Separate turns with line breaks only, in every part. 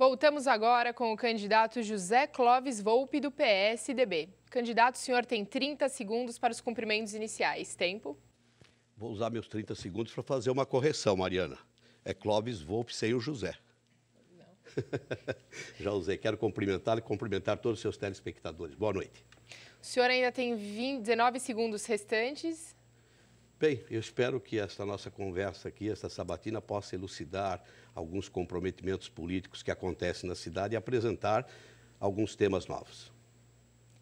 Voltamos agora com o candidato José Clóvis Volpi, do PSDB. Candidato, o senhor tem 30 segundos para os cumprimentos iniciais. Tempo?
Vou usar meus 30 segundos para fazer uma correção, Mariana. É Clóvis Volpi sem o José. Não. Já usei. Quero cumprimentá-lo e cumprimentar todos os seus telespectadores. Boa noite.
O senhor ainda tem 19 segundos restantes.
Bem, eu espero que esta nossa conversa aqui, esta sabatina, possa elucidar alguns comprometimentos políticos que acontecem na cidade e apresentar alguns temas novos.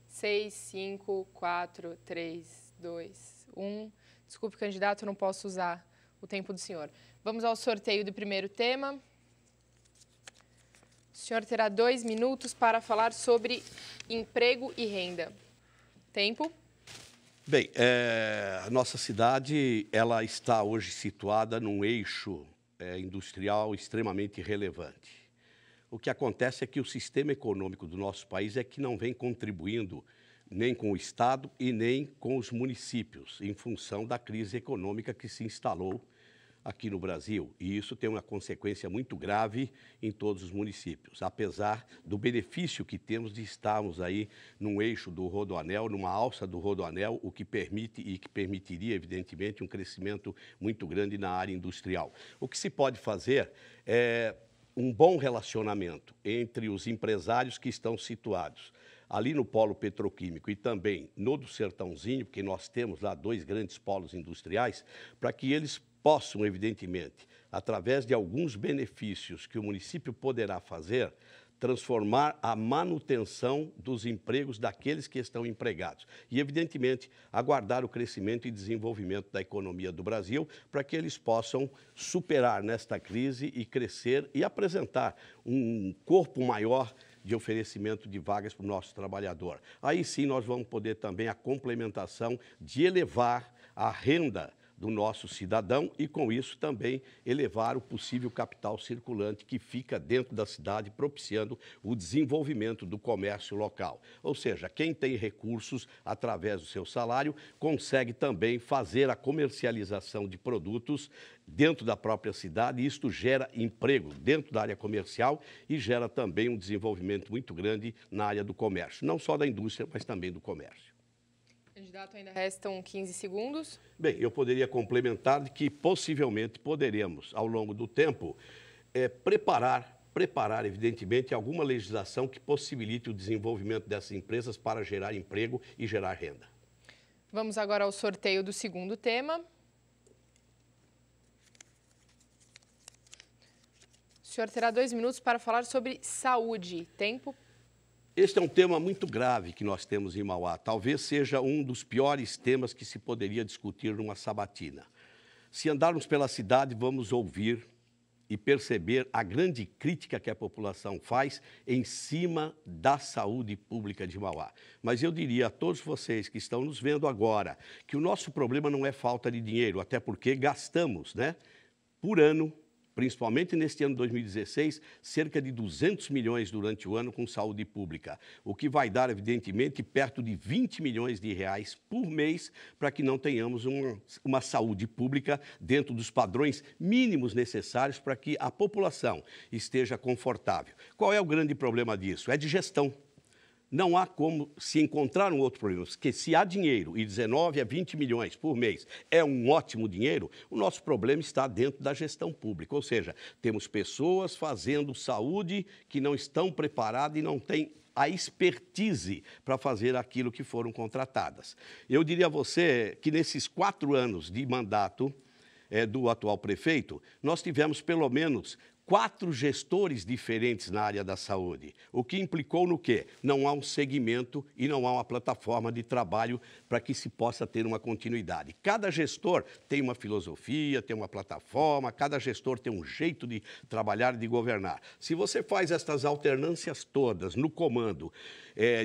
6, 5, 4, 3, 2, 1. Desculpe, candidato, não posso usar o tempo do senhor. Vamos ao sorteio do primeiro tema. O senhor terá 2 minutos para falar sobre emprego e renda. Tempo?
Bem, a nossa cidade ela está hoje situada num eixo industrial extremamente relevante. O que acontece é que o sistema econômico do nosso país é que não vem contribuindo nem com o Estado e nem com os municípios, em função da crise econômica que se instalou aqui no Brasil. E isso tem uma consequência muito grave em todos os municípios, apesar do benefício que temos de estarmos aí num eixo do Rodoanel, numa alça do Rodoanel, o que permite e que permitiria, evidentemente, um crescimento muito grande na área industrial. O que se pode fazer é um bom relacionamento entre os empresários que estão situados ali no polo petroquímico e também no do Sertãozinho, porque nós temos lá 2 grandes polos industriais, para que eles possam, evidentemente, através de alguns benefícios que o município poderá fazer, transformar a manutenção dos empregos daqueles que estão empregados. E, evidentemente, aguardar o crescimento e desenvolvimento da economia do Brasil para que eles possam superar nesta crise e crescer e apresentar um corpo maior de oferecimento de vagas para o nosso trabalhador. Aí sim nós vamos poder também a complementação de elevar a renda do nosso cidadão e, com isso, também elevar o possível capital circulante que fica dentro da cidade, propiciando o desenvolvimento do comércio local. Ou seja, quem tem recursos, através do seu salário, consegue também fazer a comercialização de produtos dentro da própria cidade, e isto gera emprego dentro da área comercial e gera também um desenvolvimento muito grande na área do comércio, não só da indústria, mas também do comércio.
Candidato, ainda restam 15 segundos.
Bem, eu poderia complementar de que possivelmente poderemos, ao longo do tempo, preparar, evidentemente, alguma legislação que possibilite o desenvolvimento dessas empresas para gerar emprego e gerar renda.
Vamos agora ao sorteio do segundo tema. O senhor terá 2 minutos para falar sobre saúde. Tempo?
Este é um tema muito grave que nós temos em Mauá. Talvez seja um dos piores temas que se poderia discutir numa sabatina. Se andarmos pela cidade, vamos ouvir e perceber a grande crítica que a população faz em cima da saúde pública de Mauá. Mas eu diria a todos vocês que estão nos vendo agora que o nosso problema não é falta de dinheiro, até porque gastamos, por ano, principalmente neste ano 2016, cerca de 200 milhões durante o ano com saúde pública, o que vai dar, evidentemente, perto de 20 milhões de reais por mês para que não tenhamos uma saúde pública dentro dos padrões mínimos necessários para que a população esteja confortável. Qual é o grande problema disso? É de gestão. Não há como se encontrar um outro problema, porque se há dinheiro e 19 a 20 milhões por mês é um ótimo dinheiro, o nosso problema está dentro da gestão pública, ou seja, temos pessoas fazendo saúde que não estão preparadas e não têm a expertise para fazer aquilo que foram contratadas. Eu diria a você que nesses 4 anos de mandato do atual prefeito, nós tivemos pelo menos 4 gestores diferentes na área da saúde, o que implicou no quê? Não há um segmento e não há uma plataforma de trabalho para que se possa ter uma continuidade. Cada gestor tem uma filosofia, tem uma plataforma, cada gestor tem um jeito de trabalhar e de governar. Se você faz estas alternâncias todas no comando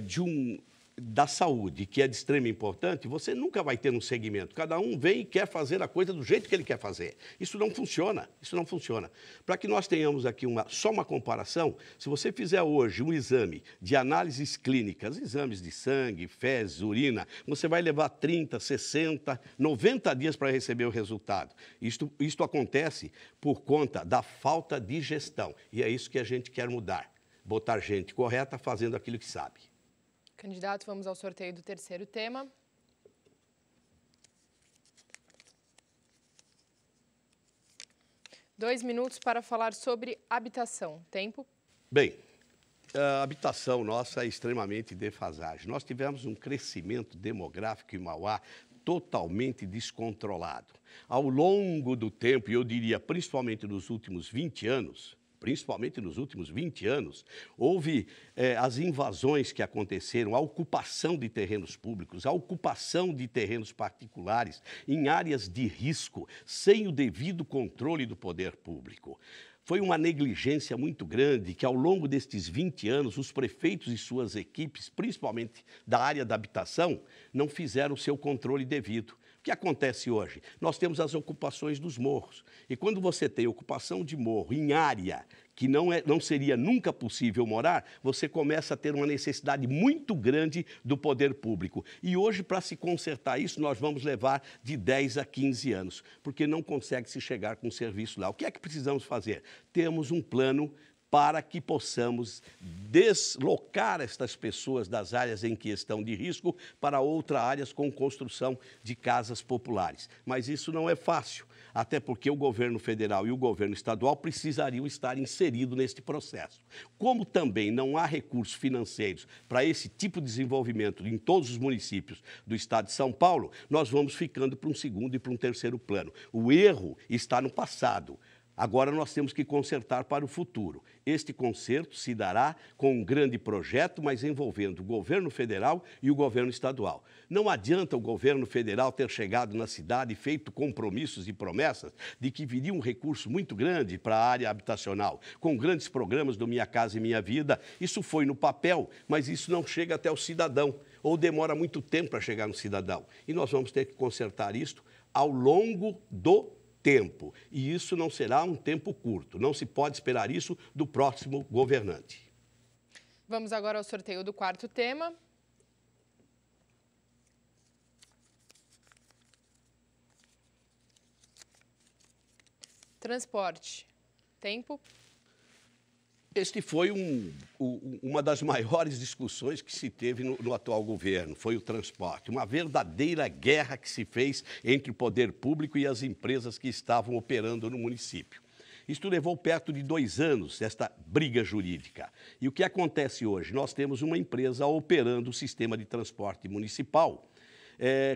de um da saúde, que é de extrema importância, você nunca vai ter um segmento. Cada um vem e quer fazer a coisa do jeito que ele quer fazer. Isso não funciona, isso não funciona. Para que nós tenhamos aqui só uma comparação, se você fizer hoje um exame de análises clínicas, exames de sangue, fezes, urina, você vai levar 30, 60, 90 dias para receber o resultado. Isto acontece por conta da falta de gestão. E é isso que a gente quer mudar. Botar gente correta fazendo aquilo que sabe.
Candidato, vamos ao sorteio do terceiro tema. Dois minutos para falar sobre habitação. Tempo?
Bem, a habitação nossa é extremamente defasagem. Nós tivemos um crescimento demográfico em Mauá totalmente descontrolado. Ao longo do tempo, e eu diria principalmente nos últimos 20 anos, houve as invasões que aconteceram, a ocupação de terrenos públicos, a ocupação de terrenos particulares em áreas de risco, sem o devido controle do poder público. Foi uma negligência muito grande que, ao longo destes 20 anos, os prefeitos e suas equipes, principalmente da área da habitação, não fizeram o seu controle devido. O que acontece hoje? Nós temos as ocupações dos morros. E quando você tem ocupação de morro em área que não seria nunca possível morar, você começa a ter uma necessidade muito grande do poder público. E hoje, para se consertar isso, nós vamos levar de 10 a 15 anos, porque não consegue se chegar com o serviço lá. O que é que precisamos fazer? Temos um plano para que possamos deslocar estas pessoas das áreas em que estão de risco para outras áreas com construção de casas populares. Mas isso não é fácil, até porque o governo federal e o governo estadual precisariam estar inseridos neste processo. Como também não há recursos financeiros para esse tipo de desenvolvimento em todos os municípios do estado de São Paulo, nós vamos ficando para um segundo e para um terceiro plano. O erro está no passado. Agora nós temos que consertar para o futuro. Este conserto se dará com um grande projeto, mas envolvendo o governo federal e o governo estadual. Não adianta o governo federal ter chegado na cidade e feito compromissos e promessas de que viria um recurso muito grande para a área habitacional, com grandes programas do Minha Casa e Minha Vida. Isso foi no papel, mas isso não chega até o cidadão, ou demora muito tempo para chegar no cidadão. E nós vamos ter que consertar isto ao longo do tempo. E isso não será um tempo curto. Não se pode esperar isso do próximo governante.
Vamos agora ao sorteio do quarto tema. Transporte. Tempo?
Este foi uma das maiores discussões que se teve no atual governo, foi o transporte. Uma verdadeira guerra que se fez entre o poder público e as empresas que estavam operando no município. Isto levou perto de 2 anos, esta briga jurídica. E o que acontece hoje? Nós temos uma empresa operando o sistema de transporte municipal,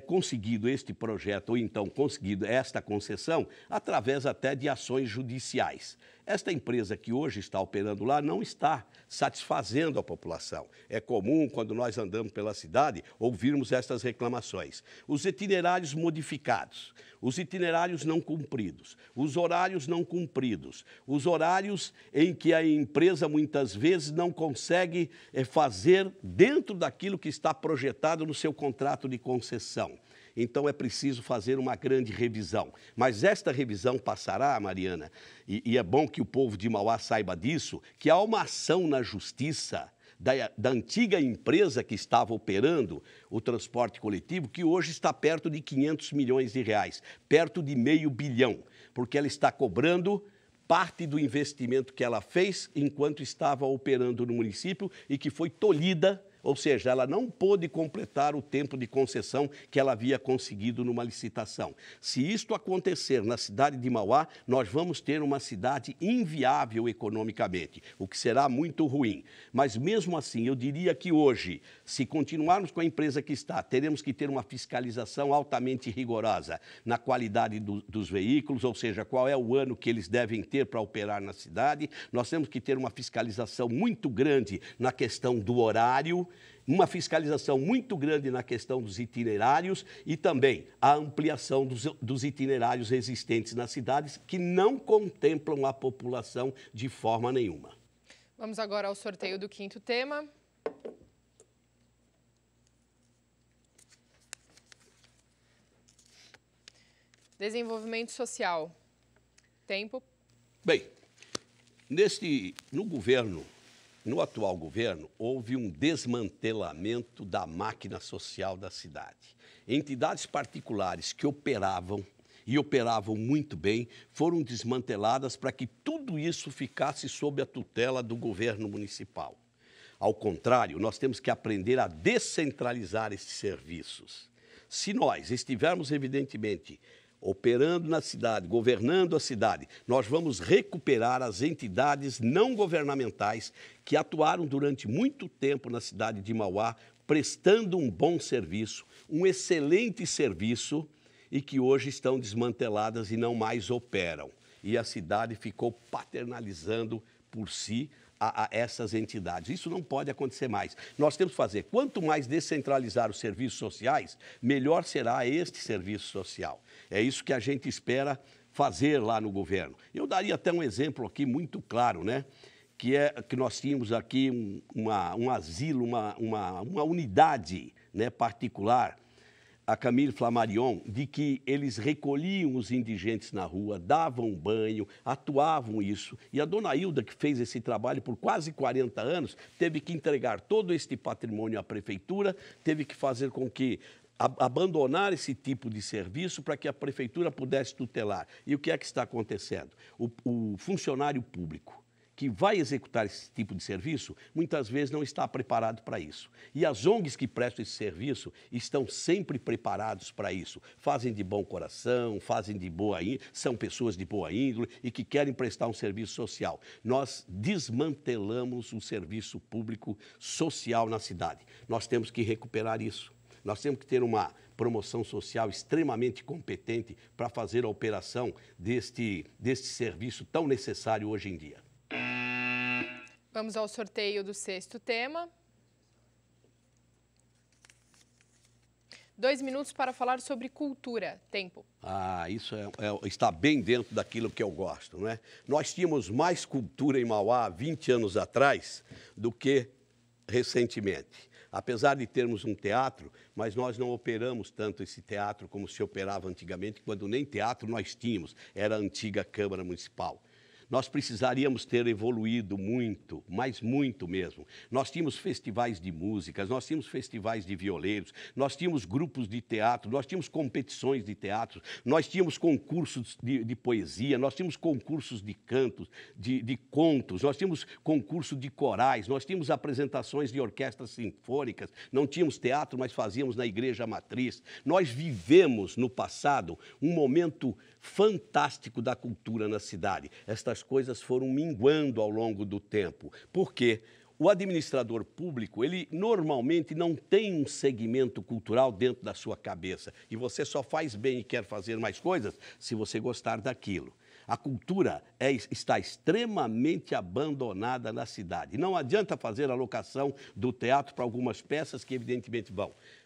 conseguido este projeto, ou então conseguido esta concessão, através até de ações judiciais. Esta empresa que hoje está operando lá não está satisfazendo a população. É comum, quando nós andamos pela cidade, ouvirmos estas reclamações. Os itinerários modificados, os itinerários não cumpridos, os horários não cumpridos, os horários em que a empresa muitas vezes não consegue fazer dentro daquilo que está projetado no seu contrato de concessão. Então é preciso fazer uma grande revisão. Mas esta revisão passará, Mariana, e é bom que o povo de Mauá saiba disso, que há uma ação na justiça da antiga empresa que estava operando o transporte coletivo, que hoje está perto de 500 milhões de reais, perto de R$500 milhão, porque ela está cobrando parte do investimento que ela fez enquanto estava operando no município e que foi tolhida, ou seja, ela não pôde completar o tempo de concessão que ela havia conseguido numa licitação. Se isto acontecer na cidade de Mauá, nós vamos ter uma cidade inviável economicamente, o que será muito ruim. Mas mesmo assim, eu diria que hoje, se continuarmos com a empresa que está, teremos que ter uma fiscalização altamente rigorosa na qualidade dos veículos, ou seja, qual é o ano que eles devem ter para operar na cidade. Nós temos que ter uma fiscalização muito grande na questão do horário, uma fiscalização muito grande na questão dos itinerários e também a ampliação dos itinerários existentes nas cidades que não contemplam a população de forma nenhuma.
Vamos agora ao sorteio do quinto tema. Desenvolvimento social. Tempo.
Bem, no atual governo, houve um desmantelamento da máquina social da cidade. Entidades particulares que operavam e operavam muito bem, foram desmanteladas para que tudo isso ficasse sob a tutela do governo municipal. Ao contrário, nós temos que aprender a descentralizar esses serviços. Se nós estivermos, evidentemente, operando na cidade, governando a cidade, nós vamos recuperar as entidades não governamentais que atuaram durante muito tempo na cidade de Mauá, prestando um bom serviço, um excelente serviço, e que hoje estão desmanteladas e não mais operam. E a cidade ficou paternalizando por si a essas entidades. Isso não pode acontecer mais. Nós temos que fazer, quanto mais descentralizar os serviços sociais, melhor será este serviço social. É isso que a gente espera fazer lá no governo. Eu daria até um exemplo aqui muito claro, né? Que nós tínhamos aqui um asilo, uma unidade, né, particular, a Camille Flammarion, de que eles recolhiam os indigentes na rua, davam banho, atuavam isso. E a dona Hilda, que fez esse trabalho por quase 40 anos, teve que entregar todo este patrimônio à prefeitura, teve que fazer com que abandonar esse tipo de serviço para que a prefeitura pudesse tutelar. E o que é que está acontecendo? O funcionário público que vai executar esse tipo de serviço, muitas vezes não está preparado para isso. E as ONGs que prestam esse serviço estão sempre preparados para isso. Fazem de bom coração, fazem de boa índole, são pessoas de boa índole e que querem prestar um serviço social. Nós desmantelamos o serviço público social na cidade. Nós temos que recuperar isso. Nós temos que ter uma promoção social extremamente competente para fazer a operação deste serviço tão necessário hoje em dia.
Vamos ao sorteio do 6º tema. 2 minutos para falar sobre cultura. Tempo.
Isso está bem dentro daquilo que eu gosto, não é? Nós tínhamos mais cultura em Mauá há 20 anos atrás do que recentemente. Apesar de termos um teatro, mas nós não operamos tanto esse teatro como se operava antigamente, quando nem teatro nós tínhamos, era a antiga Câmara Municipal. Nós precisaríamos ter evoluído muito, mas muito mesmo. Nós tínhamos festivais de músicas, nós tínhamos festivais de violeiros, nós tínhamos grupos de teatro, nós tínhamos competições de teatro, nós tínhamos concursos de poesia, nós tínhamos concursos de cantos, de contos, nós tínhamos concurso de corais, nós tínhamos apresentações de orquestras sinfônicas, não tínhamos teatro, mas fazíamos na igreja matriz. Nós vivemos no passado um momento fantástico da cultura na cidade. Estas coisas foram minguando ao longo do tempo. Por quê? O administrador público, ele normalmente não tem um segmento cultural dentro da sua cabeça. E você só faz bem e quer fazer mais coisas se você gostar daquilo. A cultura está extremamente abandonada na cidade. Não adianta fazer a locação do teatro para algumas peças que, evidentemente,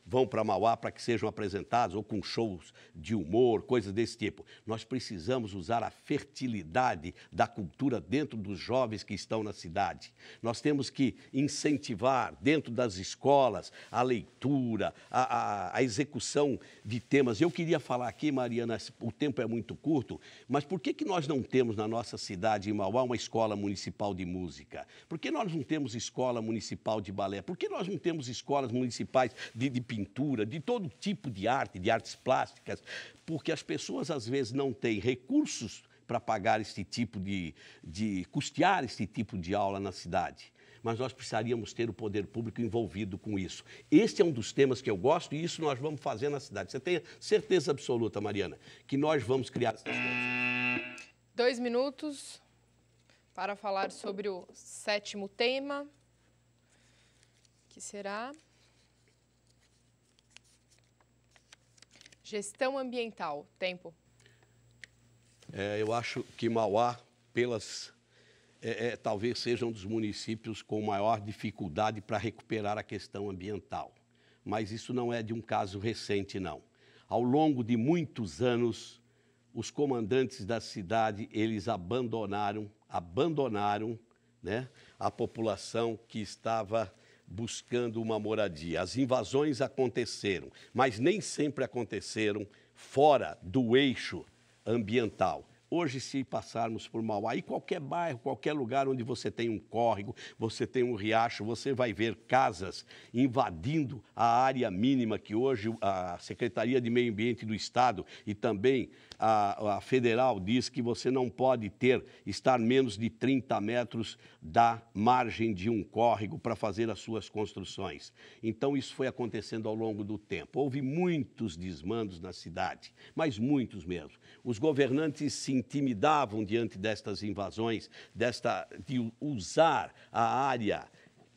vão para Mauá para que sejam apresentadas, ou com shows de humor, coisas desse tipo. Nós precisamos usar a fertilidade da cultura dentro dos jovens que estão na cidade. Nós temos que incentivar dentro das escolas a leitura, a execução de temas. Eu queria falar aqui, Mariana, o tempo é muito curto, mas por que nós não temos na nossa cidade, em Mauá, uma escola municipal de música? Por que nós não temos escola municipal de balé? Por que nós não temos escolas municipais de pintura, de todo tipo de arte, de artes plásticas? Porque as pessoas, às vezes, não têm recursos para pagar esse tipo custear esse tipo de aula na cidade. Mas nós precisaríamos ter o poder público envolvido com isso. Este é um dos temas que eu gosto e isso nós vamos fazer na cidade. Você tem certeza absoluta, Mariana, que nós vamos criar essas coisas.
2 minutos para falar sobre o 7º tema, que será gestão ambiental. Tempo.
Eu acho que Mauá, talvez seja um dos municípios com maior dificuldade para recuperar a questão ambiental. Mas isso não é de um caso recente, não. Ao longo de muitos anos, os comandantes da cidade, eles abandonaram, né, a população que estava buscando uma moradia. As invasões aconteceram, mas nem sempre aconteceram fora do eixo ambiental. Hoje, se passarmos por Mauá, e qualquer bairro, qualquer lugar onde você tem um córrego, você tem um riacho, você vai ver casas invadindo a área mínima que hoje a Secretaria de Meio Ambiente do Estado e também a federal diz que você não pode estar menos de 30 metros da margem de um córrego para fazer as suas construções. Então, isso foi acontecendo ao longo do tempo. Houve muitos desmandos na cidade, mas muitos mesmo. Os governantes se intimidavam diante destas invasões, de usar a área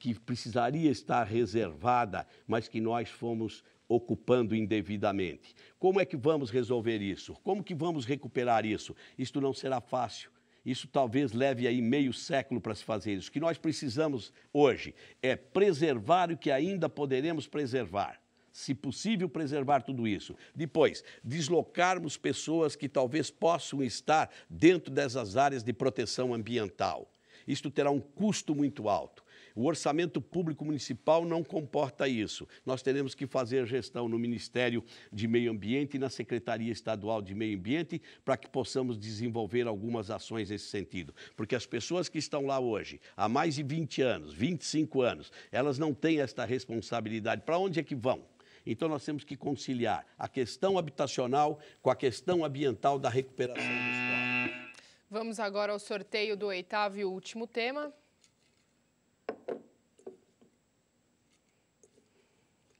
que precisaria estar reservada, mas que nós fomos ocupando indevidamente. Como é que vamos resolver isso? Como que vamos recuperar isso? Isto não será fácil. Isso talvez leve aí meio século para se fazer isso. O que nós precisamos hoje é preservar o que ainda poderemos preservar. Se possível, preservar tudo isso. Depois, deslocarmos pessoas que talvez possam estar dentro dessas áreas de proteção ambiental. Isto terá um custo muito alto. O orçamento público municipal não comporta isso. Nós teremos que fazer gestão no Ministério de Meio Ambiente e na Secretaria Estadual de Meio Ambiente para que possamos desenvolver algumas ações nesse sentido. Porque as pessoas que estão lá hoje, há mais de 20 anos, 25 anos, elas não têm esta responsabilidade. Para onde é que vão? Então, nós temos que conciliar a questão habitacional com a questão ambiental da recuperação do solo.
Vamos agora ao sorteio do 8º e último tema.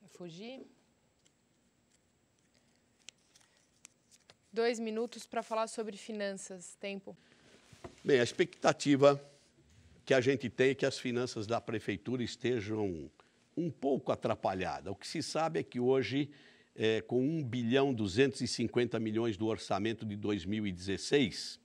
Fugir. 2 minutos para falar sobre finanças. Tempo.
Bem, a expectativa que a gente tem é que as finanças da prefeitura estejam um pouco atrapalhadas. O que se sabe é que hoje, com 1,250 bilhões do orçamento de 2016,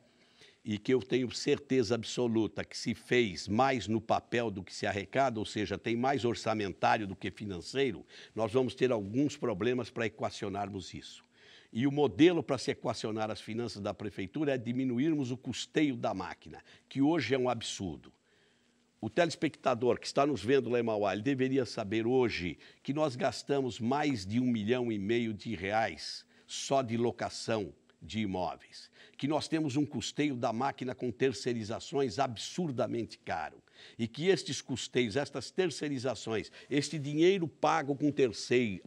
e que eu tenho certeza absoluta que se fez mais no papel do que se arrecada, ou seja, tem mais orçamentário do que financeiro, nós vamos ter alguns problemas para equacionarmos isso. E o modelo para se equacionar as finanças da prefeitura é diminuirmos o custeio da máquina, que hoje é um absurdo. O telespectador que está nos vendo lá em Mauá, ele deveria saber hoje que nós gastamos mais de R$1,5 milhão só de locação de imóveis, que nós temos um custeio da máquina com terceirizações absurdamente caro e que estes custeios, estas terceirizações, este dinheiro pago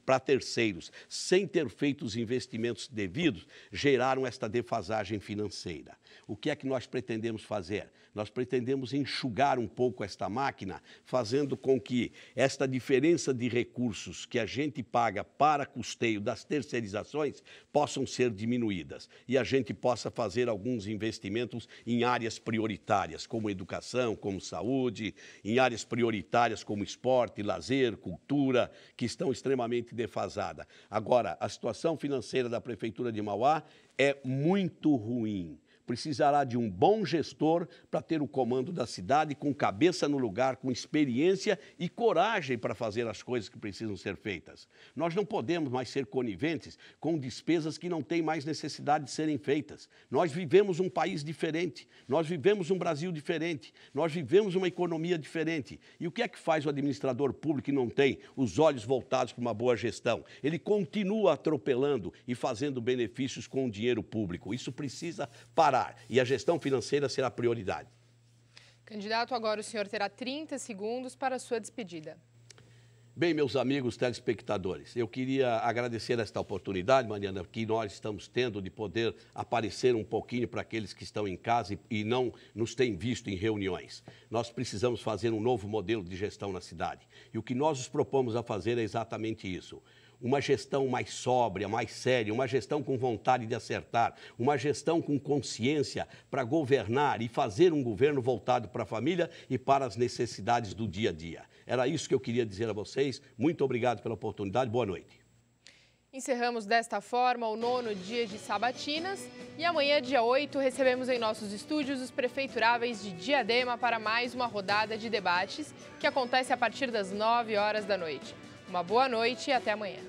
para terceiros, sem ter feito os investimentos devidos, geraram esta defasagem financeira. O que é que nós pretendemos fazer? Nós pretendemos enxugar um pouco esta máquina, fazendo com que esta diferença de recursos que a gente paga para custeio das terceirizações possam ser diminuídas e a gente possa fazer alguns investimentos em áreas prioritárias, como educação, como saúde, em áreas prioritárias como esporte, lazer, cultura, que estão extremamente defasadas. Agora, a situação financeira da Prefeitura de Mauá é muito ruim. Precisará de um bom gestor para ter o comando da cidade com cabeça no lugar, com experiência e coragem para fazer as coisas que precisam ser feitas. Nós não podemos mais ser coniventes com despesas que não têm mais necessidade de serem feitas. Nós vivemos um país diferente, nós vivemos um Brasil diferente, nós vivemos uma economia diferente. E o que é que faz o administrador público que não tem os olhos voltados para uma boa gestão? Ele continua atropelando e fazendo benefícios com o dinheiro público. Isso precisa parar. E a gestão financeira será a prioridade.
Candidato, agora o senhor terá 30 segundos para a sua despedida.
Bem, meus amigos telespectadores, eu queria agradecer esta oportunidade, Mariana, que nós estamos tendo de poder aparecer um pouquinho para aqueles que estão em casa e não nos têm visto em reuniões. Nós precisamos fazer um novo modelo de gestão na cidade. E o que nós nos propomos a fazer é exatamente isso. Uma gestão mais sóbria, mais séria, uma gestão com vontade de acertar, uma gestão com consciência para governar e fazer um governo voltado para a família e para as necessidades do dia a dia. Era isso que eu queria dizer a vocês. Muito obrigado pela oportunidade. Boa noite.
Encerramos desta forma o 9º dia de sabatinas e amanhã, dia 8, recebemos em nossos estúdios os prefeituráveis de Diadema para mais uma rodada de debates que acontece a partir das 9 horas da noite. Uma boa noite e até amanhã.